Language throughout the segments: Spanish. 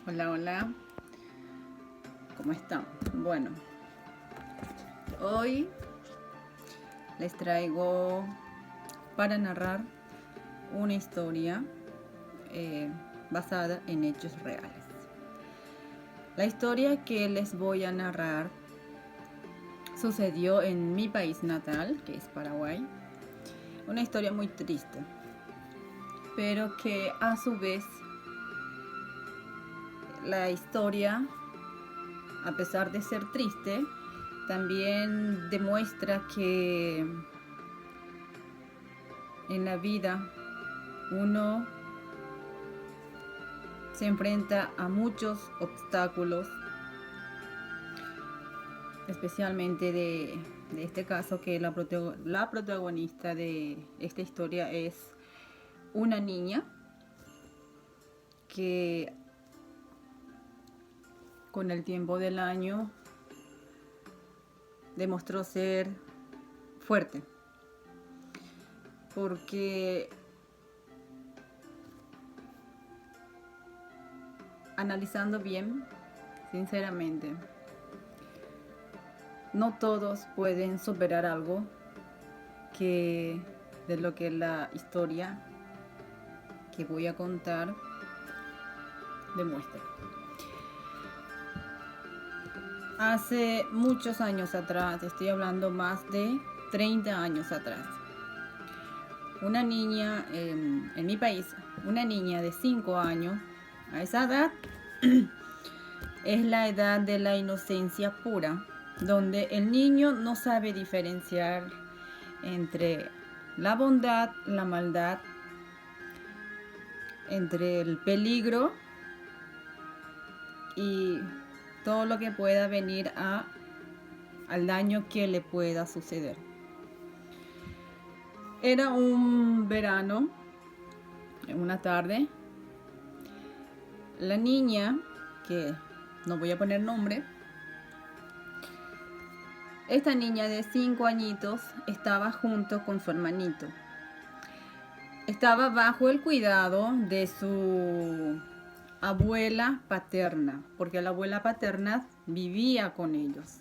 Hola, hola, ¿cómo están? Bueno, hoy les traigo para narrar una historia basada en hechos reales. La historia que les voy a narrar sucedió en mi país natal, que es Paraguay. Una historia muy triste, pero que a su vez la historia, a pesar de ser triste, también demuestra que en la vida uno se enfrenta a muchos obstáculos, especialmente de este caso, que la protagonista de esta historia es una niña que con el tiempo del año demostró ser fuerte, porque analizando bien, sinceramente, no todos pueden superar algo que de lo que la historia que voy a contar demuestra. Hace muchos años atrás, estoy hablando más de 30 años atrás, una niña en mi país, una niña de 5 años, a esa edad es la edad de la inocencia pura, donde el niño no sabe diferenciar entre la bondad, la maldad, entre el peligro y todo lo que pueda venir al daño que le pueda suceder. Era un verano, en una tarde, la niña, que no voy a poner nombre, esta niña de 5 añitos estaba junto con su hermanito. Estaba bajo el cuidado de su abuela paterna, porque la abuela paterna vivía con ellos.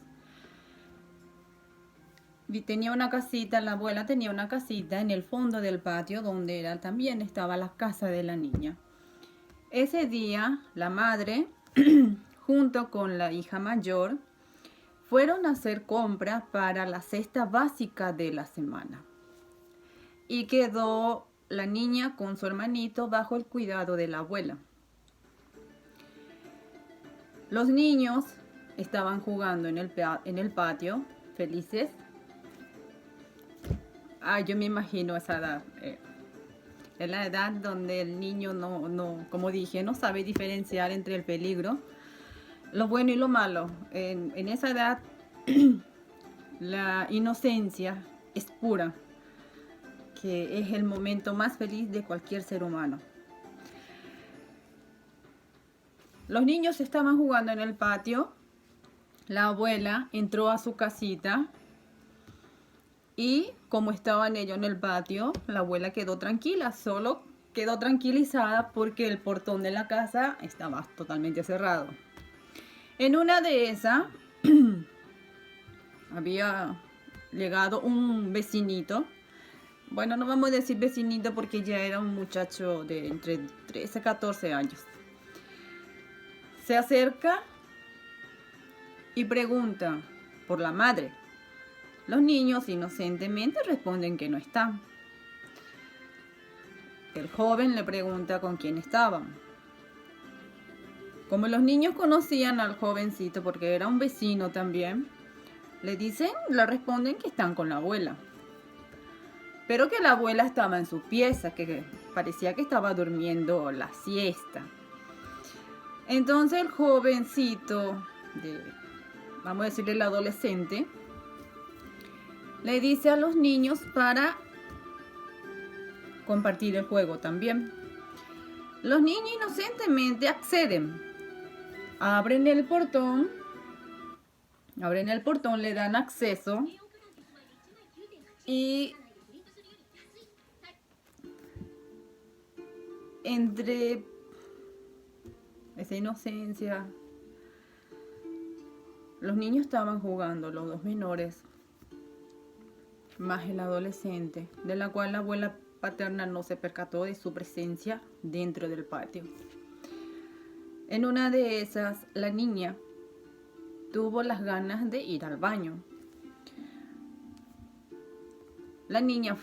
Tenía una casita, la abuela tenía una casita en el fondo del patio donde también estaba la casa de la niña. Ese día, la madre, junto con la hija mayor, fueron a hacer compras para la cesta básica de la semana. Y quedó la niña con su hermanito bajo el cuidado de la abuela. Los niños estaban jugando en el patio, felices. Yo me imagino esa edad. Es la edad donde el niño no, como dije, no sabe diferenciar entre el peligro, lo bueno y lo malo. En esa edad, la inocencia es pura, que es el momento más feliz de cualquier ser humano. Los niños estaban jugando en el patio. La abuela entró a su casita y como estaban ellos en el patio, la abuela quedó tranquila, solo quedó tranquilizada porque el portón de la casa estaba totalmente cerrado. En una de esas había llegado un vecinito. Bueno, no vamos a decir vecinito porque ya era un muchacho de entre 13 y 14 años. Se acerca y pregunta por la madre. Los niños inocentemente responden que no están. El joven le pregunta con quién estaban. Como los niños conocían al jovencito porque era un vecino también, le responden que están con la abuela. Pero que la abuela estaba en su pieza, que parecía que estaba durmiendo la siesta. Entonces el jovencito, vamos a decirle el adolescente, le dice a los niños para compartir el juego también. Los niños inocentemente acceden, abren el portón, le dan acceso y entre esa inocencia. Los niños estaban jugando, los dos menores, más el adolescente, de la cual la abuela paterna no se percató de su presencia dentro del patio. En una de esas, la niña tuvo las ganas de ir al baño. La niña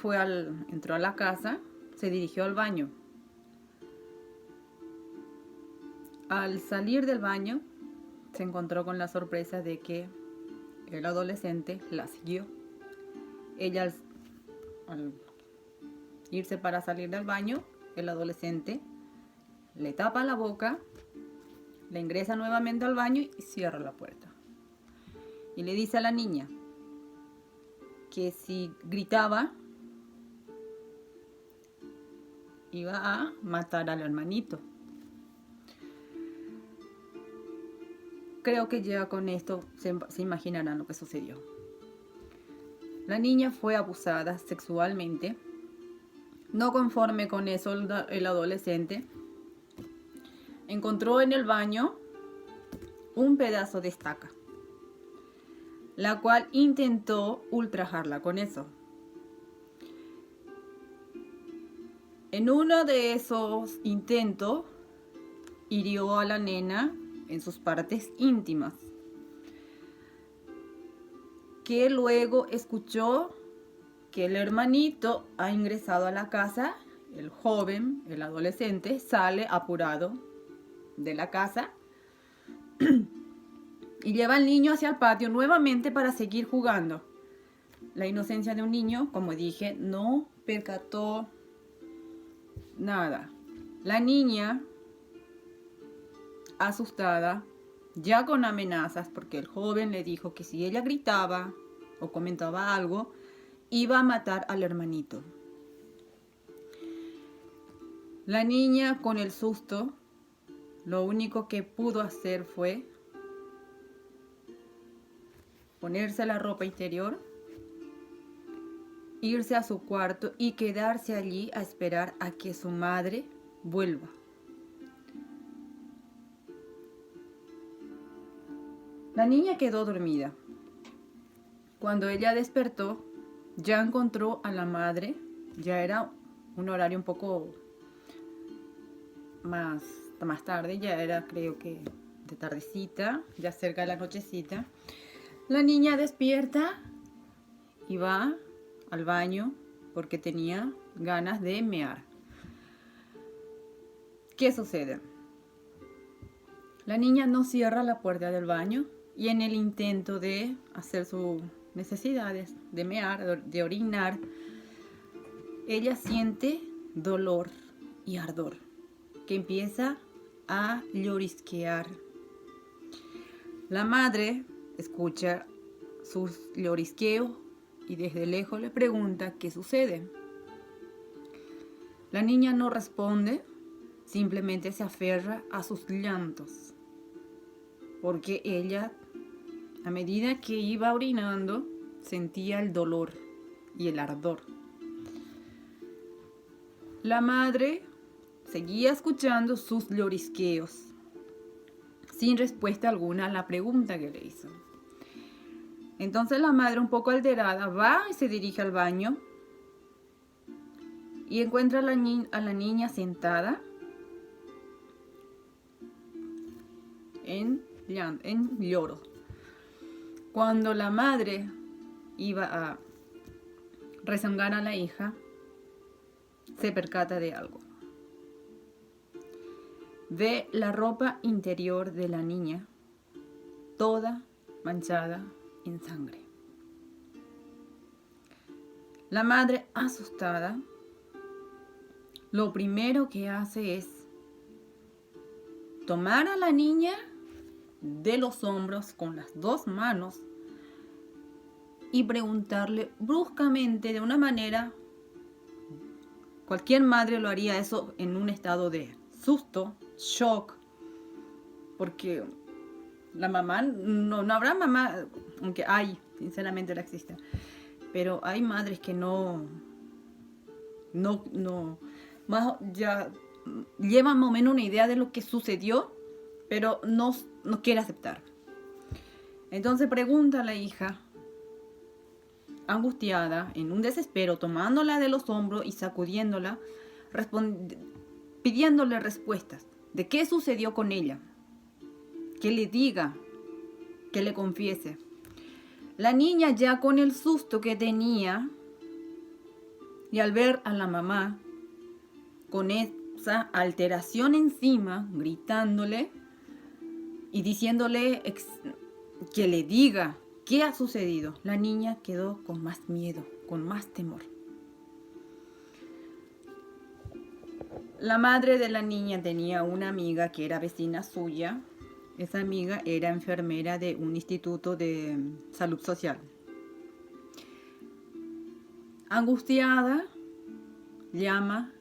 entró a la casa, se dirigió al baño. Al salir del baño, se encontró con la sorpresa de que el adolescente la siguió. Ella, al irse para salir del baño, el adolescente le tapa la boca, le ingresa nuevamente al baño y cierra la puerta. Y le dice a la niña que si gritaba, iba a matar al hermanito. Creo que ya con esto se imaginarán lo que sucedió. La niña fue abusada sexualmente. No conforme con eso, el adolescente encontró en el baño un pedazo de estaca, la cual intentó ultrajarla con eso. En uno de esos intentos, hirió a la nena en sus partes íntimas, que luego escuchó que el hermanito ha ingresado a la casa. El joven, el adolescente, sale apurado de la casa y lleva al niño hacia el patio nuevamente para seguir jugando. La inocencia de un niño, como dije, no percató nada. La niña, asustada, ya con amenazas, porque el joven le dijo que si ella gritaba o comentaba algo, iba a matar al hermanito. La niña, con el susto, lo único que pudo hacer fue ponerse la ropa interior, irse a su cuarto y quedarse allí a esperar a que su madre vuelva. La niña quedó dormida. Cuando ella despertó, ya encontró a la madre. Ya era un horario un poco más tarde, ya era, creo que de tardecita, ya cerca de la nochecita. La niña despierta y va al baño porque tenía ganas de mear. ¿Qué sucede? La niña no cierra la puerta del baño y en el intento de hacer sus necesidades, de mear, de orinar, ella siente dolor y ardor que empieza a llorisquear. La madre escucha sus llorisqueos y desde lejos le pregunta qué sucede. La niña no responde, simplemente se aferra a sus llantos, porque ella, a medida que iba orinando, sentía el dolor y el ardor. La madre seguía escuchando sus llorisqueos, sin respuesta alguna a la pregunta que le hizo. Entonces la madre, un poco alterada, va y se dirige al baño y encuentra a la niña sentada en lloro. Cuando la madre iba a rezongar a la hija, se percata de algo. Ve la ropa interior de la niña toda manchada en sangre. La madre, asustada, lo primero que hace es tomar a la niña de los hombros con las dos manos y preguntarle bruscamente, de una manera, cualquier madre lo haría eso en un estado de susto, shock, porque la mamá, no habrá mamá, aunque hay, sinceramente la existe, pero hay madres que no, más ya llevan más o menos una idea de lo que sucedió pero no quiere aceptar. Entonces pregunta a la hija, angustiada, en un desespero, tomándola de los hombros y sacudiéndola, pidiéndole respuestas de qué sucedió con ella, que le diga, que le confiese. La niña, ya con el susto que tenía y al ver a la mamá con esa alteración encima, gritándole y diciéndole que le diga qué ha sucedido, la niña quedó con más miedo, con más temor. La madre de la niña tenía una amiga que era vecina suya. Esa amiga era enfermera de un instituto de salud social. Angustiada, llama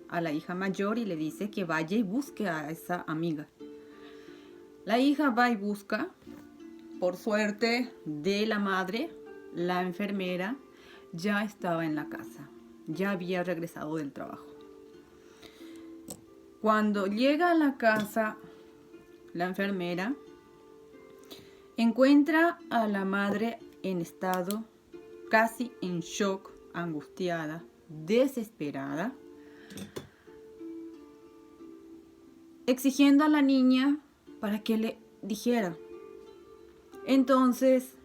a la hija mayor y le dice que vaya y busque a esa amiga. La hija va y busca. Por suerte de la madre, la enfermera ya estaba en la casa, ya había regresado del trabajo. Cuando llega a la casa, la enfermera encuentra a la madre en estado casi en shock, angustiada, desesperada, exigiendo a la niña para que le dijera. Entonces,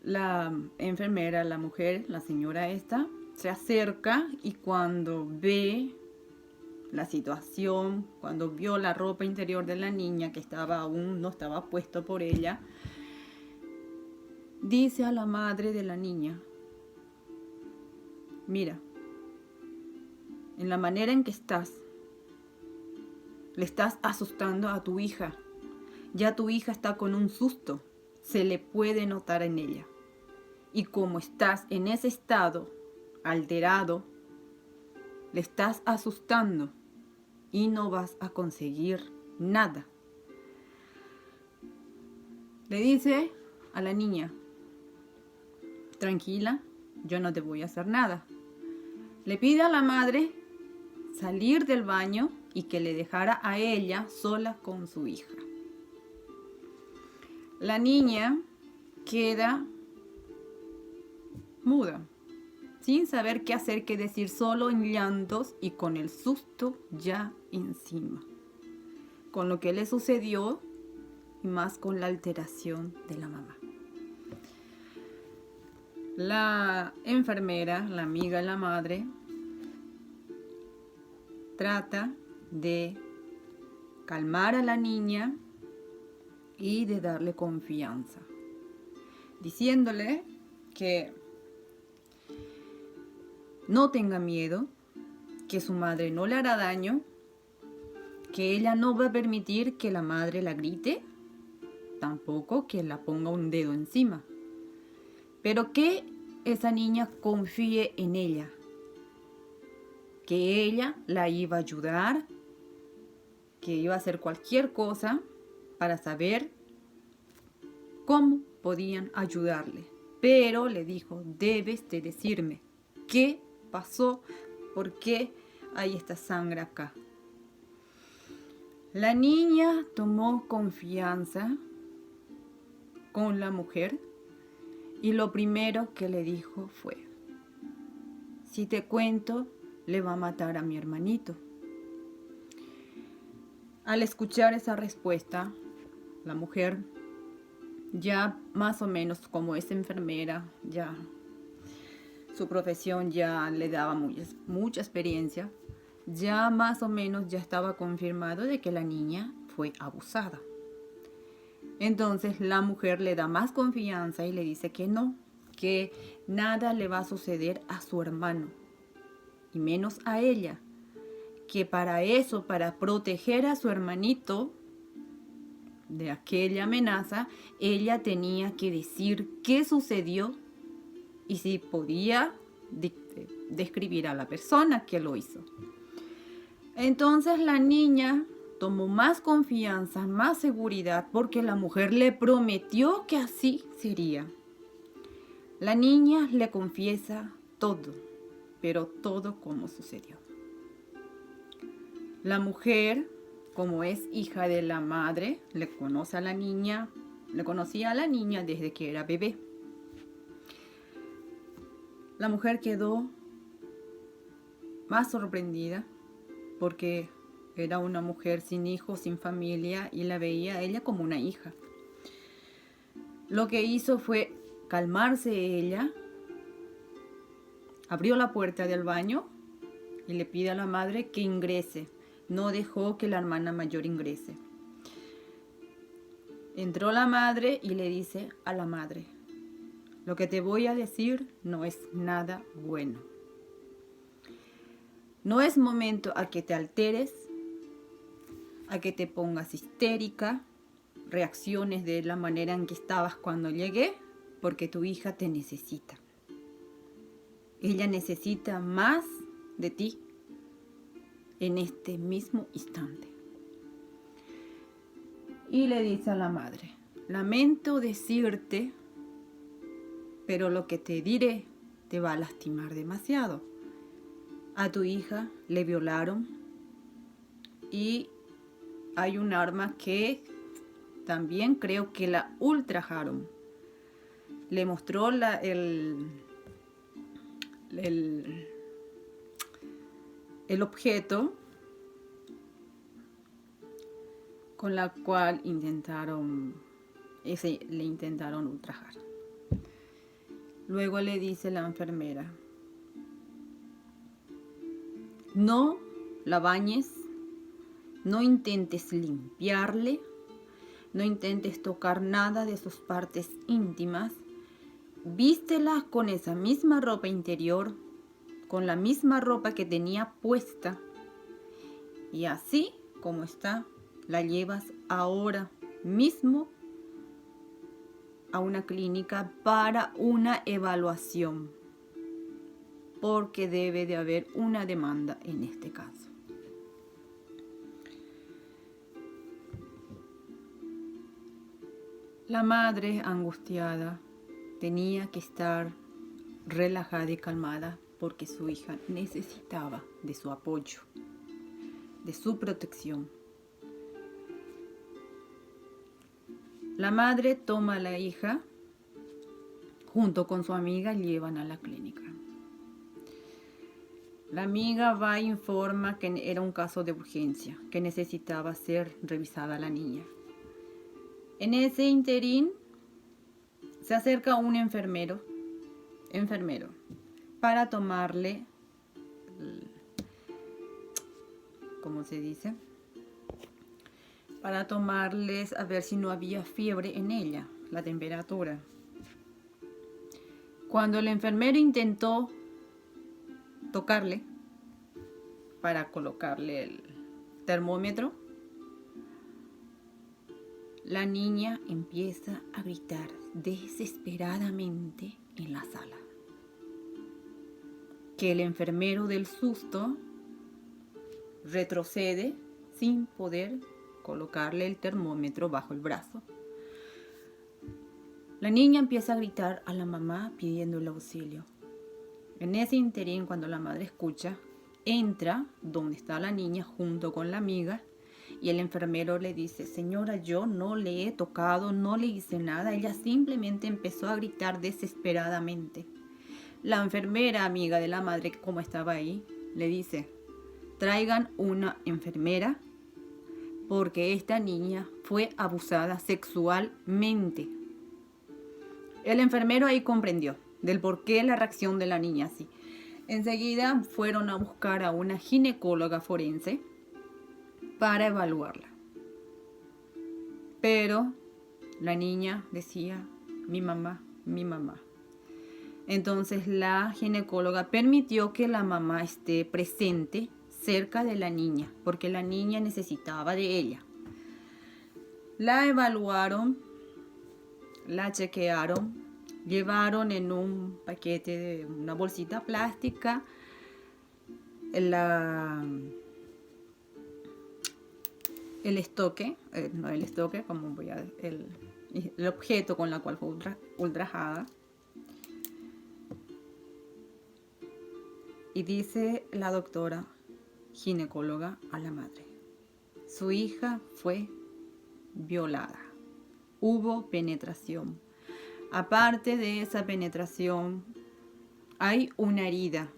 la enfermera, la mujer, la señora esta, se acerca y cuando ve la situación, cuando vio la ropa interior de la niña que aún no estaba puesto por ella, dice a la madre de la niña, mira, en la manera en que estás, le estás asustando a tu hija. Ya tu hija está con un susto, se le puede notar en ella. Y como estás en ese estado alterado, le estás asustando y no vas a conseguir nada. Le dice a la niña, tranquila, yo no te voy a hacer nada. Le pide a la madre salir del baño y que le dejara a ella sola con su hija. La niña queda muda, sin saber qué hacer, qué decir, solo en llantos y con el susto ya encima, con lo que le sucedió y más con la alteración de la mamá. La enfermera, la amiga, la madre, trata de calmar a la niña y de darle confianza, diciéndole que no tenga miedo, que su madre no le hará daño, que ella no va a permitir que la madre la grite, tampoco que la ponga un dedo encima, pero que esa niña confíe en ella, que ella la iba a ayudar, que iba a hacer cualquier cosa para saber cómo podían ayudarle. Pero le dijo, debes de decirme qué pasó, por qué hay esta sangre acá. La niña tomó confianza con la mujer y lo primero que le dijo fue, si te cuento, le va a matar a mi hermanito. Al escuchar esa respuesta, la mujer, ya más o menos como es enfermera, ya su profesión ya le daba mucha experiencia, ya más o menos ya estaba confirmado de que la niña fue abusada. Entonces la mujer le da más confianza y le dice que no, que nada le va a suceder a su hermano, y menos a ella, que para eso, para proteger a su hermanito de aquella amenaza, ella tenía que decir qué sucedió y si podía describir a la persona que lo hizo. Entonces la niña tomó más confianza, más seguridad, porque la mujer le prometió que así sería. La niña le confiesa todo, pero todo como sucedió. La mujer como es hija de la madre, le conocía a la niña desde que era bebé. La mujer quedó más sorprendida porque era una mujer sin hijos, sin familia, y la veía a ella como una hija. Lo que hizo fue calmarse ella, abrió la puerta del baño y le pide a la madre que ingrese. No dejó que la hermana mayor ingrese. Entró la madre y le dice a la madre: lo que te voy a decir no es nada bueno. No es momento a que te alteres, a que te pongas histérica, reacciones de la manera en que estabas cuando llegué, porque tu hija te necesita. Ella necesita más de ti en este mismo instante. Y le dice a la madre: lamento decirte, pero lo que te diré te va a lastimar demasiado. A tu hija le violaron y hay un arma que también creo que la ultrajaron. Le mostró el objeto con la cual le intentaron ultrajar. Luego le dice la enfermera: no la bañes, no intentes limpiarle, no intentes tocar nada de sus partes íntimas, vístela con esa misma ropa interior, con la misma ropa que tenía puesta, y así como está, la llevas ahora mismo a una clínica para una evaluación, porque debe de haber una demanda en este caso. La madre, angustiada, tenía que estar relajada y calmada porque su hija necesitaba de su apoyo, de su protección. La madre toma a la hija junto con su amiga y llevan a la clínica. La amiga va e informa que era un caso de urgencia, que necesitaba ser revisada la niña. En ese interín se acerca un enfermero para tomarle, ¿cómo se dice? Para tomarles a ver si no había fiebre en ella, la temperatura. Cuando el enfermero intentó tocarle para colocarle el termómetro, la niña empieza a gritar desesperadamente en la sala. Que el enfermero del susto retrocede sin poder colocarle el termómetro bajo el brazo. La niña empieza a gritar a la mamá pidiéndole auxilio. En ese interín, cuando la madre escucha, entra donde está la niña junto con la amiga y el enfermero le dice: señora, yo no le he tocado, no le hice nada, ella simplemente empezó a gritar desesperadamente. La enfermera, amiga de la madre, como estaba ahí, le dice: traigan una enfermera porque esta niña fue abusada sexualmente. El enfermero ahí comprendió del por qué la reacción de la niña así. Enseguida fueron a buscar a una ginecóloga forense para evaluarla. Pero la niña decía: mi mamá, mi mamá. Entonces la ginecóloga permitió que la mamá esté presente cerca de la niña, porque la niña necesitaba de ella. La evaluaron, la chequearon, llevaron en un paquete de una bolsita plástica el objeto con la cual fue ultrajada. Y dice la doctora ginecóloga a la madre: su hija fue violada. Hubo penetración. Aparte de esa penetración, hay una herida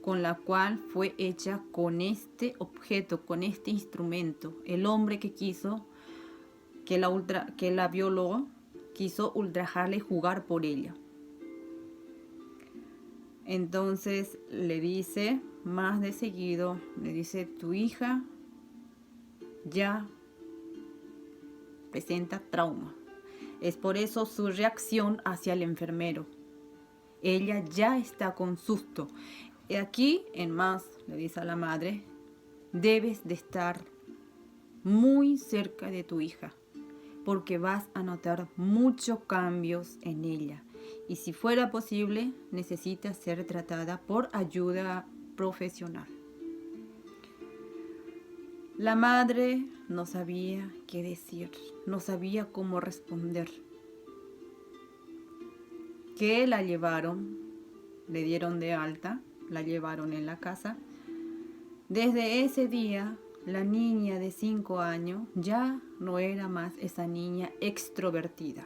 con la cual fue hecha con este objeto, con este instrumento. El hombre que quiso, que la violó, quiso ultrajarla y jugar por ella. Entonces le dice, más de seguido, le dice, tu hija ya presenta trauma. Es por eso su reacción hacia el enfermero. Ella ya está con susto. Y aquí, en más, le dice a la madre, debes de estar muy cerca de tu hija, porque vas a notar muchos cambios en ella. Y si fuera posible, necesita ser tratada por ayuda profesional. La madre no sabía qué decir, no sabía cómo responder. Que la llevaron, le dieron de alta, la llevaron en la casa. Desde ese día, la niña de 5 años ya no era más esa niña extrovertida.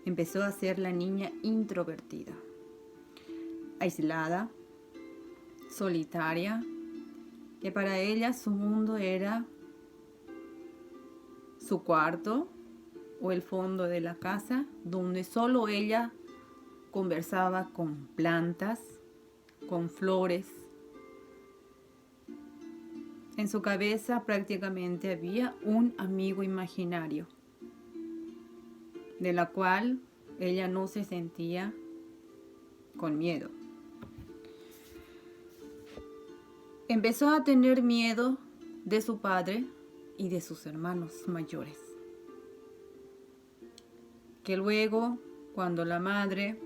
Empezó a ser la niña introvertida, aislada, solitaria, que para ella su mundo era su cuarto o el fondo de la casa, donde solo ella conversaba con plantas, con flores. En su cabeza prácticamente había un amigo imaginario, de la cual ella no se sentía con miedo. Empezó a tener miedo de su padre y de sus hermanos mayores. Que luego, cuando la madre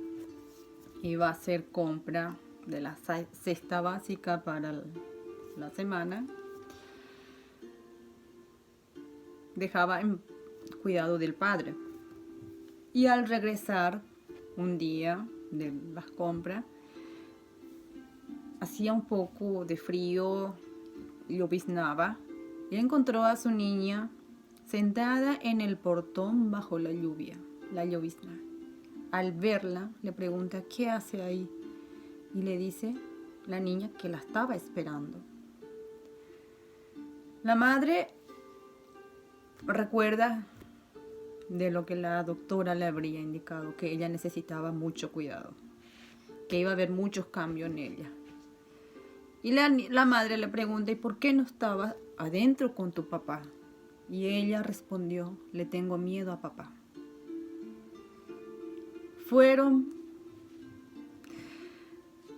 iba a hacer compra de la cesta básica para la semana, dejaba en cuidado del padre. Y al regresar un día de las compras, hacía un poco de frío, lloviznaba, y encontró a su niña sentada en el portón bajo la lluvia, la llovizna. Al verla, le pregunta, ¿qué hace ahí? Y le dice la niña que la estaba esperando. La madre recuerda de lo que la doctora le habría indicado, que ella necesitaba mucho cuidado, que iba a haber muchos cambios en ella. Y la madre le pregunta, ¿y por qué no estabas adentro con tu papá? Y ella respondió, le tengo miedo a papá. Fueron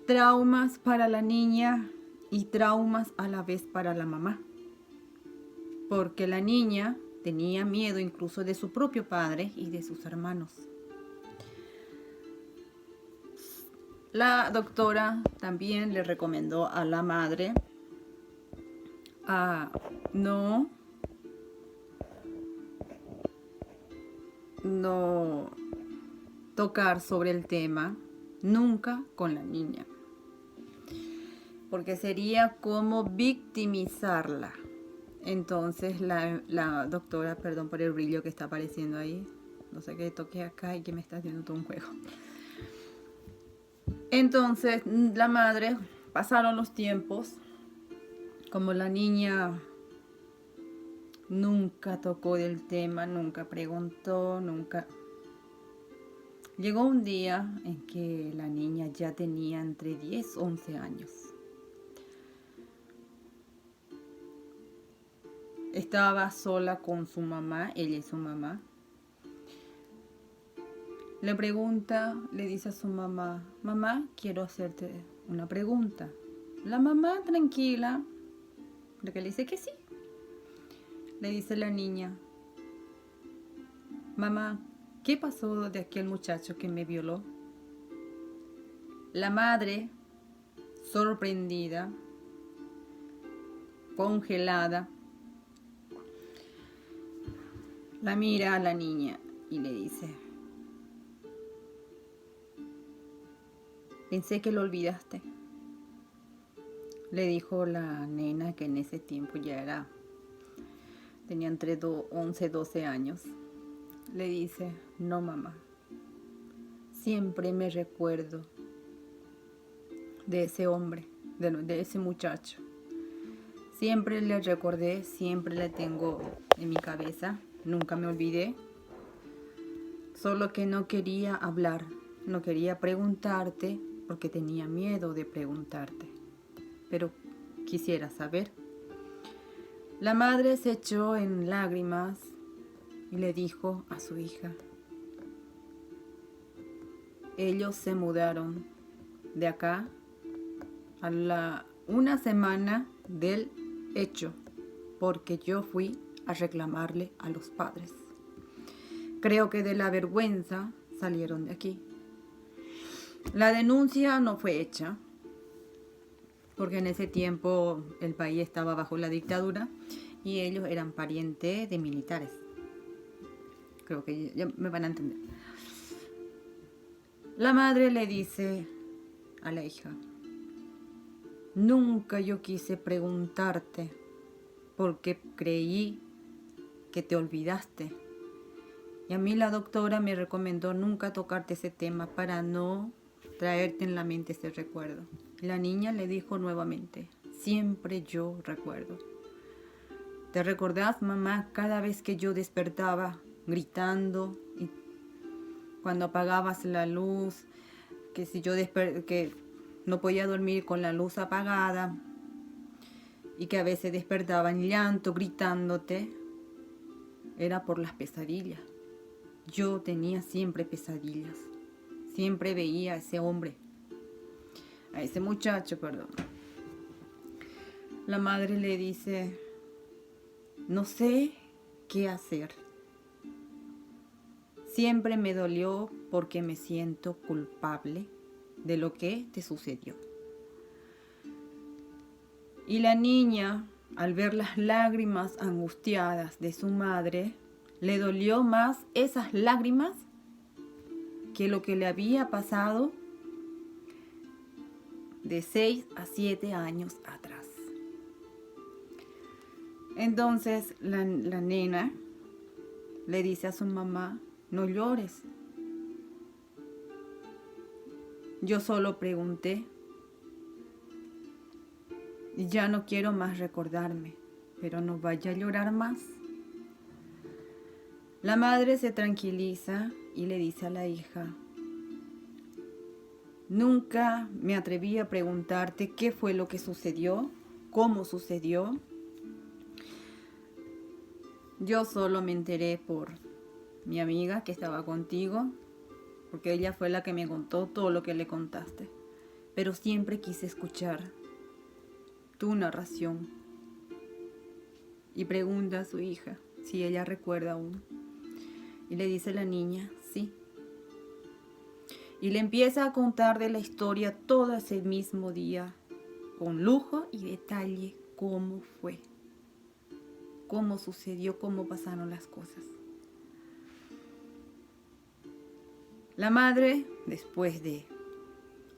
traumas para la niña y traumas a la vez para la mamá, porque la niña tenía miedo incluso de su propio padre y de sus hermanos. La doctora también le recomendó a la madre a no tocar sobre el tema nunca con la niña, porque sería como victimizarla. Entonces la doctora, perdón por el brillo que está apareciendo ahí, no sé qué toque acá y que me está haciendo todo un juego. Entonces la madre, pasaron los tiempos, como la niña nunca tocó del tema, nunca preguntó, nunca. Llegó un día en que la niña ya tenía entre 10 y 11 años. Estaba sola con su mamá, ella y su mamá. Le pregunta, le dice a su mamá, mamá, quiero hacerte una pregunta. La mamá, tranquila, porque le dice que sí. Le dice la niña, mamá, ¿qué pasó de aquel muchacho que me violó? La madre, sorprendida, congelada, la mira a la niña y le dice, pensé que lo olvidaste. Le dijo la nena, que en ese tiempo tenía entre 11 y 12 años. Le dice: no, mamá, siempre me recuerdo de ese hombre, de ese muchacho. Siempre le recordé, siempre le tengo en mi cabeza, nunca me olvidé. Solo que no quería hablar, no quería preguntarte porque tenía miedo de preguntarte. Pero quisiera saber. La madre se echó en lágrimas y le dijo a su hija: ellos se mudaron de acá a una semana del hecho, porque yo fui a reclamarle a los padres. Creo que de la vergüenza salieron de aquí. La denuncia no fue hecha, porque en ese tiempo el país estaba bajo la dictadura y ellos eran parientes de militares. Creo que ya me van a entender. La madre le dice a la hija: nunca yo quise preguntarte porque creí que te olvidaste. Y a mí la doctora me recomendó nunca tocarte ese tema para no traerte en la mente ese recuerdo. La niña le dijo nuevamente: siempre yo recuerdo. ¿Te recordás, mamá, cada vez que yo despertaba gritando y cuando apagabas la luz, que si yo que no podía dormir con la luz apagada y que a veces despertaba en llanto gritándote? Era por las pesadillas. Yo tenía siempre pesadillas. Siempre veía a ese hombre, a ese muchacho, perdón. La madre le dice: no sé qué hacer. Siempre me dolió porque me siento culpable de lo que te sucedió. Y la niña, al ver las lágrimas angustiadas de su madre, le dolió más esas lágrimas que lo que le había pasado de 6 a 7 años atrás. Entonces la nena le dice a su mamá: no llores. Yo solo pregunté y ya no quiero más recordarme, pero no vaya a llorar más. La madre se tranquiliza y le dice a la hija: nunca me atreví a preguntarte qué fue lo que sucedió, cómo sucedió. Yo solo me enteré por mi amiga que estaba contigo, porque ella fue la que me contó todo lo que le contaste. Pero siempre quise escuchar tu narración. Y pregunta a su hija si ella recuerda aún. Y le dice la niña: sí. Y le empieza a contar de la historia todo ese mismo día, con lujo y detalle, cómo fue, cómo sucedió, cómo pasaron las cosas. La madre, después de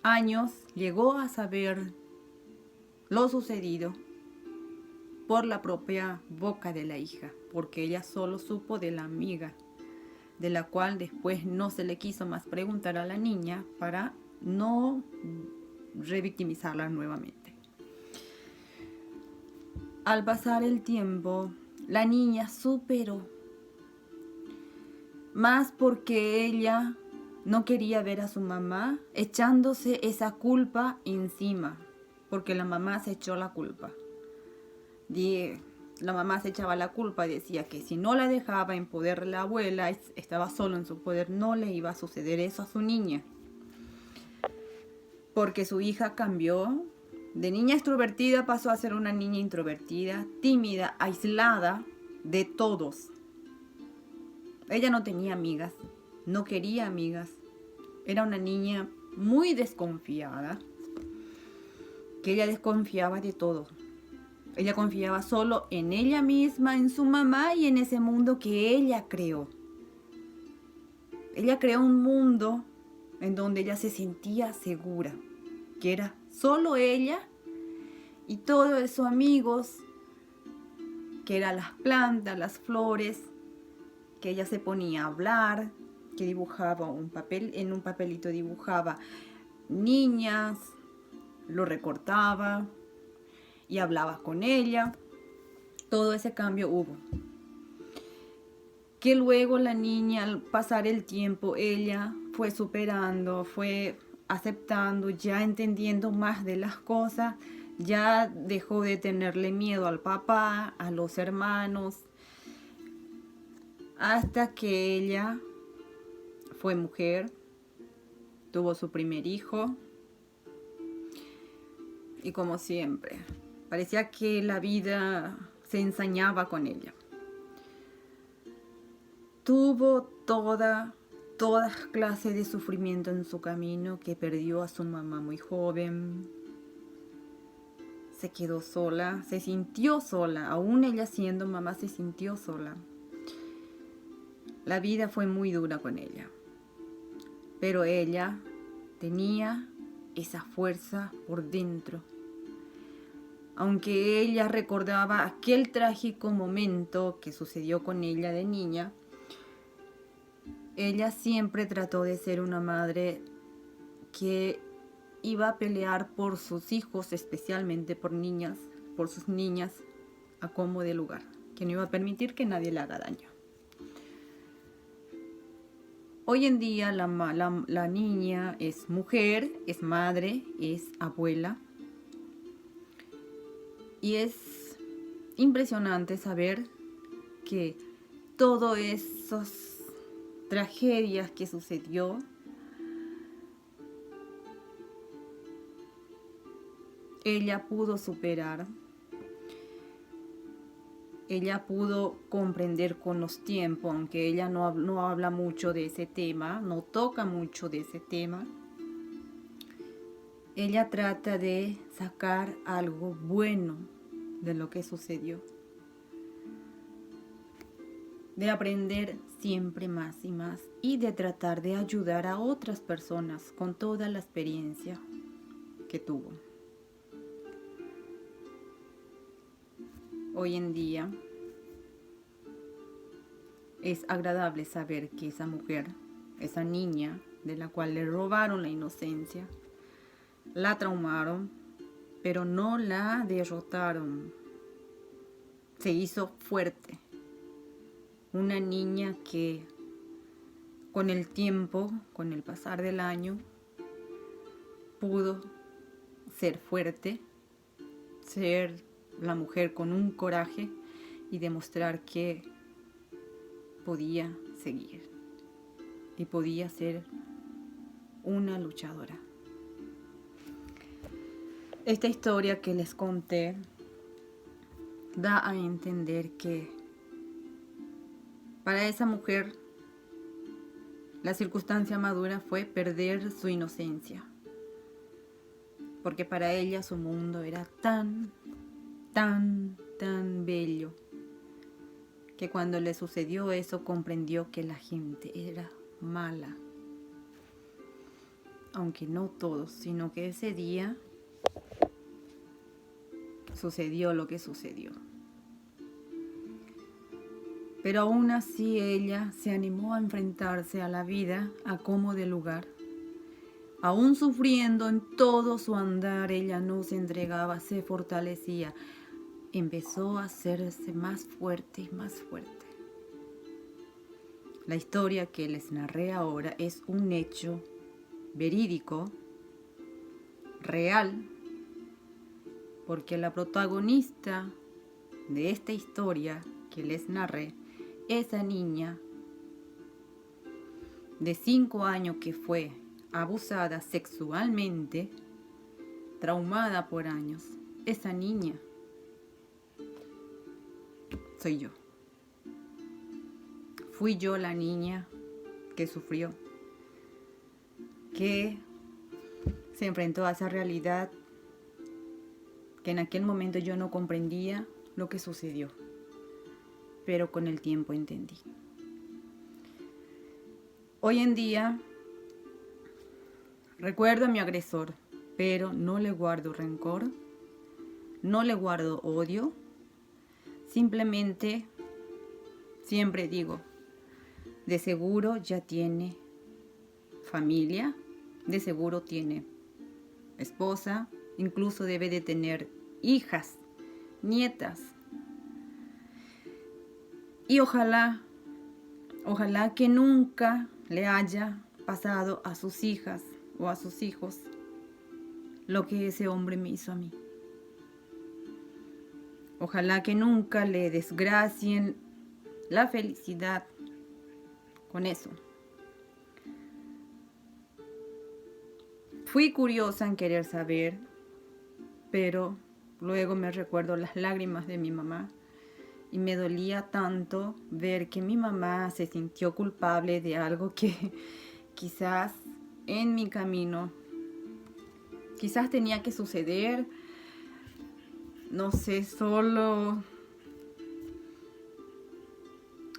años, llegó a saber lo sucedido por la propia boca de la hija, porque ella solo supo de la amiga, de la cual después no se le quiso más preguntar a la niña para no revictimizarla nuevamente. Al pasar el tiempo, la niña superó, más porque ella no quería ver a su mamá echándose esa culpa encima, porque la mamá se echó la culpa. La mamá se echaba la culpa y decía que si no la dejaba en poder de la abuela, estaba solo en su poder, no le iba a suceder eso a su niña. Porque su hija cambió. De niña extrovertida pasó a ser una niña introvertida, tímida, aislada de todos. Ella no tenía amigas, no quería amigas. Era una niña muy desconfiada, que ella desconfiaba de todo. Ella confiaba solo en ella misma, en su mamá y en ese mundo que ella creó. Ella creó un mundo en donde ella se sentía segura, que era solo ella Y todos esos amigos, que eran las plantas, las flores, que ella se ponía a hablar, que dibujaba un papel, en un papelito dibujaba niñas, lo recortaba y hablaba con ella. Todo ese cambio hubo. Que luego la niña, al pasar el tiempo, ella fue superando, fue aceptando, ya entendiendo más de las cosas, ya dejó de tenerle miedo al papá, a los hermanos, hasta que ella fue mujer, tuvo su primer hijo y como siempre, parecía que la vida se ensañaba con ella. Tuvo todas clases de sufrimiento en su camino, que perdió a su mamá muy joven, se quedó sola, se sintió sola, aún ella siendo mamá se sintió sola. La vida fue muy dura con ella, pero ella tenía esa fuerza por dentro. Aunque ella recordaba aquel trágico momento que sucedió con ella de niña, ella siempre trató de ser una madre que iba a pelear por sus hijos, especialmente por sus niñas, a como de lugar, que no iba a permitir que nadie le haga daño. Hoy en día la niña es mujer, es madre, es abuela. Y es impresionante saber que todas esas tragedias que sucedió, ella pudo superar. Ella pudo comprender con los tiempos, aunque ella no habla mucho de ese tema, no toca mucho de ese tema. Ella trata de sacar algo bueno de lo que sucedió. De aprender siempre más y más y de tratar de ayudar a otras personas con toda la experiencia que tuvo. Hoy en día es agradable saber que esa mujer, esa niña de la cual le robaron la inocencia, la traumaron, pero no la derrotaron. Se hizo fuerte. Una niña que con el tiempo, con el pasar del año, pudo ser fuerte, ser la mujer con un coraje y demostrar que podía seguir y podía ser una luchadora. Esta historia que les conté da a entender que para esa mujer la circunstancia madura fue perder su inocencia, porque para ella su mundo era tan bello, que cuando le sucedió eso comprendió que la gente era mala. Aunque no todos, sino que ese día sucedió lo que sucedió. Pero aún así ella se animó a enfrentarse a la vida a como de lugar. Aún sufriendo en todo su andar, ella no se entregaba, se fortalecía. Empezó a hacerse más fuerte y más fuerte. La historia que les narré ahora es un hecho verídico, real, porque la protagonista de esta historia que les narré, esa niña de 5 años que fue abusada sexualmente, traumada por años, esa niña soy yo. Fui yo la niña que sufrió, que se enfrentó a esa realidad que en aquel momento yo no comprendía lo que sucedió, pero con el tiempo entendí. Hoy en día recuerdo a mi agresor, pero no le guardo rencor. no le guardo odio, simplemente siempre digo, de seguro ya tiene familia, de seguro tiene esposa, incluso debe de tener hijas, nietas. Y ojalá que nunca le haya pasado a sus hijas o a sus hijos lo que ese hombre me hizo a mí. Ojalá que nunca le desgracien la felicidad con eso. Fui curiosa en querer saber, pero luego me recuerdo las lágrimas de mi mamá y me dolía tanto ver que mi mamá se sintió culpable de algo que quizás en mi camino, quizás tenía que suceder, no sé, solo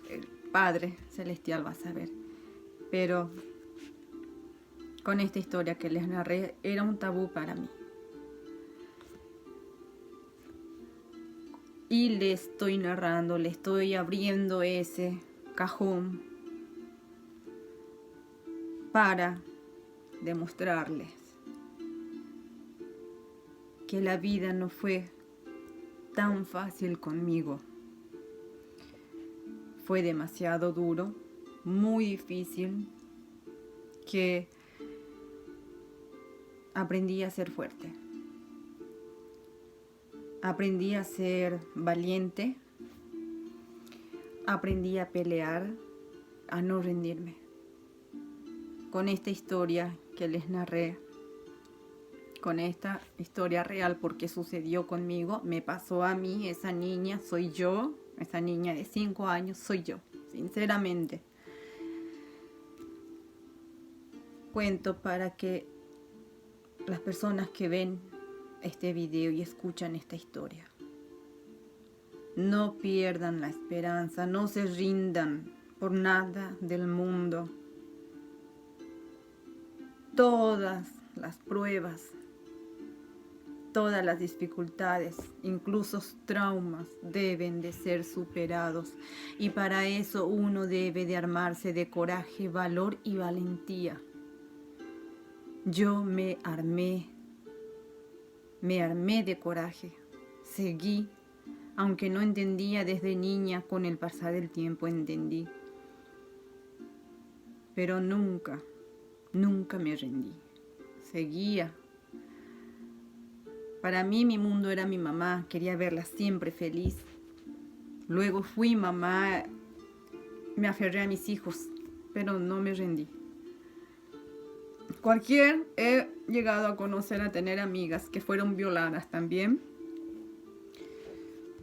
el Padre Celestial va a saber. Pero con esta historia que les narré, era un tabú para mí. Y le estoy narrando, le estoy abriendo ese cajón para demostrarles que la vida no fue tan fácil conmigo. Fue demasiado duro, muy difícil, que aprendí a ser fuerte. Aprendí a ser valiente. Aprendí a pelear, a no rendirme. Con esta historia que les narré, con esta historia real porque sucedió conmigo, me pasó a mí, esa niña soy yo, esa niña de 5 años soy yo, sinceramente. Cuento para que las personas que ven este video y escuchan esta historia no pierdan la esperanza, no se rindan por nada del mundo. Todas las pruebas, todas las dificultades, incluso traumas, deben de ser superados. Y para eso uno debe de armarse de coraje, valor y valentía. Yo me armé de coraje. Seguí, aunque no entendía desde niña, con el pasar del tiempo entendí. Pero nunca me rendí. Seguía. Para mí mi mundo era mi mamá, quería verla siempre feliz. Luego fui mamá, me aferré a mis hijos, pero no me rendí. He llegado a conocer, a tener amigas que fueron violadas también,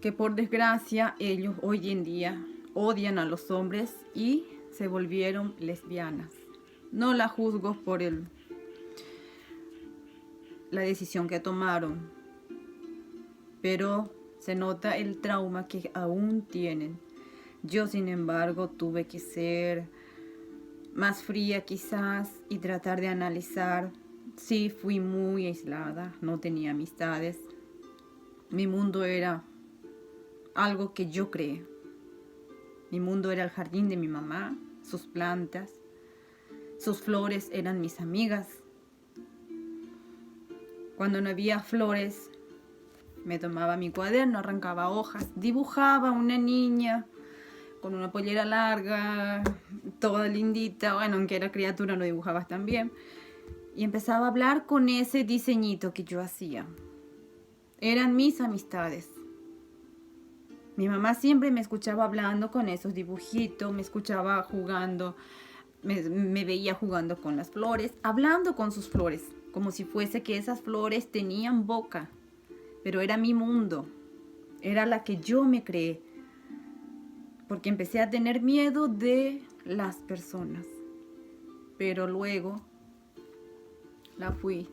que por desgracia ellos hoy en día odian a los hombres y se volvieron lesbianas. No la juzgo por la decisión que tomaron, pero se nota el trauma que aún tienen. Yo, sin embargo, tuve que ser más fría quizás y tratar de analizar. Sí, fui muy aislada, no tenía amistades. Mi mundo era algo que yo creé. Mi mundo era el jardín de mi mamá, sus plantas, sus flores eran mis amigas. Cuando no había flores, me tomaba mi cuaderno, arrancaba hojas, dibujaba una niña con una pollera larga, toda lindita, bueno, aunque era criatura no dibujabas tan bien, y empezaba a hablar con ese diseñito que yo hacía. Eran mis amistades. Mi mamá siempre me escuchaba hablando con esos dibujitos, me escuchaba jugando, me veía jugando con las flores, hablando con sus flores, como si fuese que esas flores tenían boca, pero era mi mundo, era la que yo me creé, porque empecé a tener miedo de las personas, pero luego la fui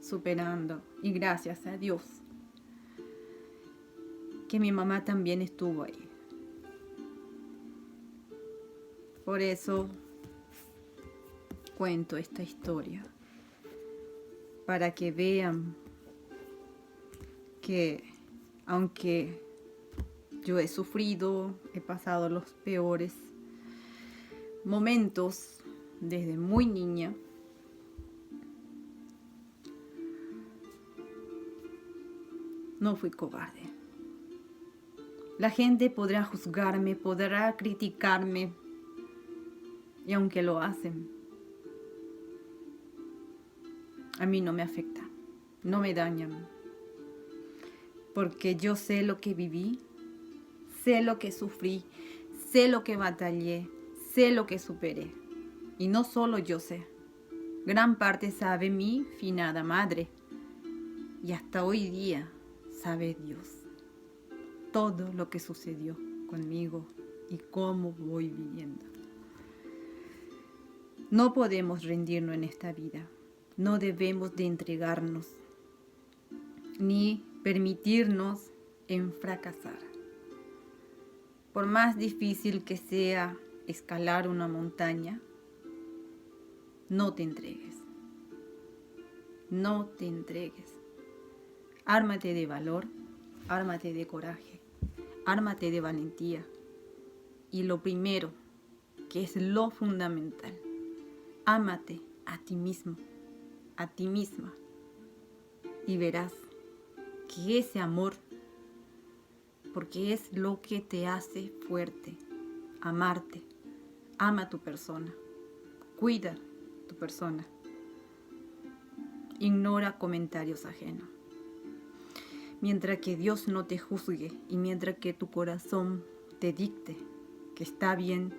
superando y gracias a Dios que mi mamá también estuvo ahí. Por eso cuento esta historia, para que vean que aunque yo he sufrido, he pasado los peores momentos desde muy niña, no fui cobarde. La gente podrá juzgarme, podrá criticarme, y aunque lo hacen, a mí no me afecta, no me dañan, porque yo sé lo que viví, sé lo que sufrí, sé lo que batallé, sé lo que superé. Y no solo yo sé, gran parte sabe mi finada madre, y hasta hoy día sabe Dios todo lo que sucedió conmigo y cómo voy viviendo. No podemos rendirnos en esta vida, no debemos de entregarnos ni permitirnos en fracasar. Por más difícil que sea escalar una montaña, no te entregues. No te entregues. Ármate de valor, ármate de coraje, ármate de valentía. Y lo primero, que es lo fundamental, ámate a ti mismo, a ti misma. Y verás que ese amor, porque es lo que te hace fuerte, amarte. Ama a tu persona, cuida tu persona. Ignora comentarios ajenos. Mientras que Dios no te juzgue y mientras que tu corazón te dicte que está bien,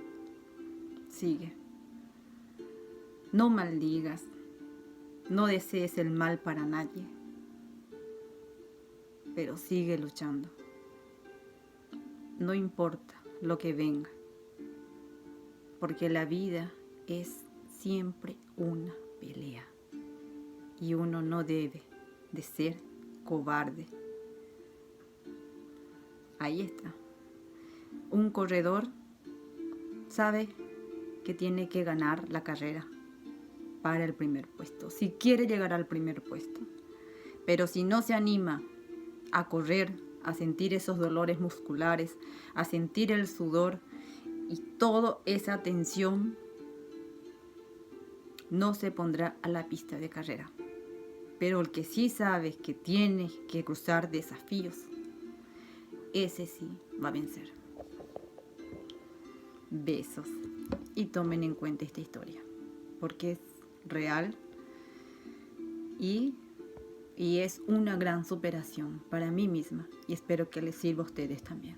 sigue. No maldigas, no desees el mal para nadie, pero sigue luchando. No importa lo que venga, porque la vida es siempre una pelea y uno no debe de ser cobarde. Ahí está. Un corredor sabe que tiene que ganar la carrera para el primer puesto, si quiere llegar al primer puesto. Pero si no se anima a correr, a sentir esos dolores musculares, a sentir el sudor y toda esa tensión, no se pondrá a la pista de carrera. Pero el que sí sabe que tiene que cruzar desafíos, ese sí va a vencer. Besos. Y tomen en cuenta esta historia, porque es real y es una gran superación para mí misma, y espero que les sirva a ustedes también.